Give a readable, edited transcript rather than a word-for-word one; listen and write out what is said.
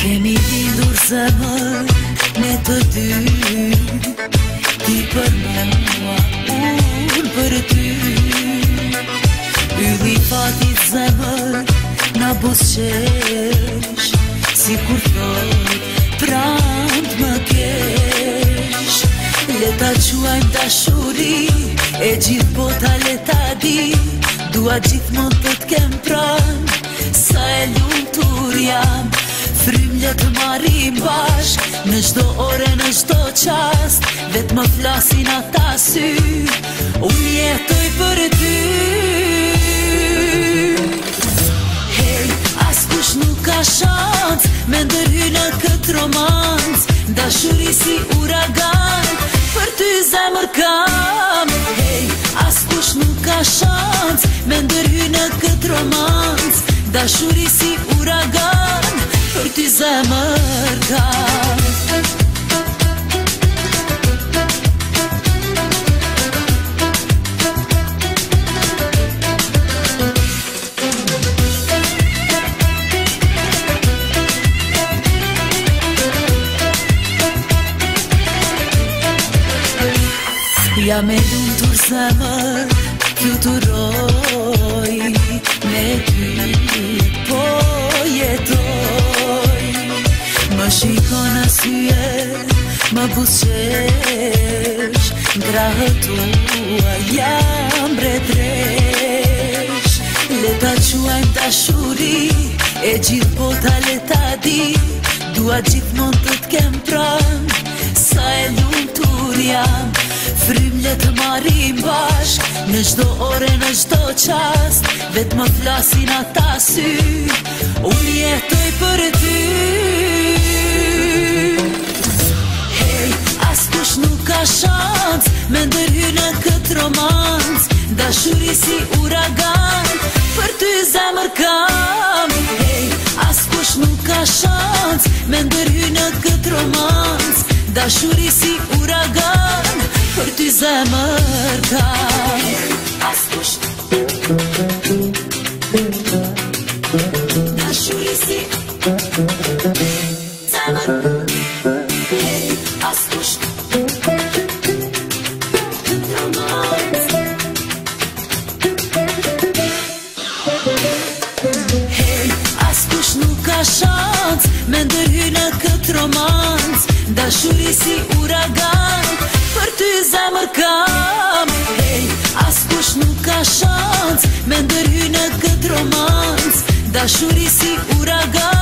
Kemi lindur zemër ne të dy, ti për mua, unë për ty. Ylli fatit zemër na busqesh, si kur thot prant më kesh. Le ta quajmë dashuri, e gjithë bota le ta di, dua gjithmonë të t'kem pranë, sa e lumtur jam. Frymle të marim bashk, në çdo ore, në çdo qast, vetë më flasin ata sy, unë jetoj për ty. Hey, askush nuk ka shans me ndërhy në këtë romans, dashuri si uragan, për ty zemër kam. Hey, askush nuk ka shans me ndërhy në këtë romans, dashuri si uragan, për ty zemër kam. Ja me lumtur zemër, fluturoj, me ty po jetoj. Më shikon asyje, më busqesh, ngrahët tua jam retresh. Le ta quajmë dashuri, e gjithë bota le ta di, dua gjithmonë të t'kem pranë, sa e lumtur jam. Frymle të marim bashk, në çdo ore, në çdo qast, vetë më flasin ata sy, unë jetoj për ty. Hey, askush nuk ka shans me ndërhy në këtë romans, dashuri si uragan, për ty zemër kam. Hey, askush nuk ka shans me ndërhy në këtë romans, dashuri si uragan, për ty zemër kam. Askush dashuri si zemër. Hey, askush romans. Hey, askush nuk ka shans me ndërhy në këtë romans, dashuri si uragan, për ty zemër kam. Hey, askush nuk ka shans me ndërhy në këtë romans, dashuri si uragan.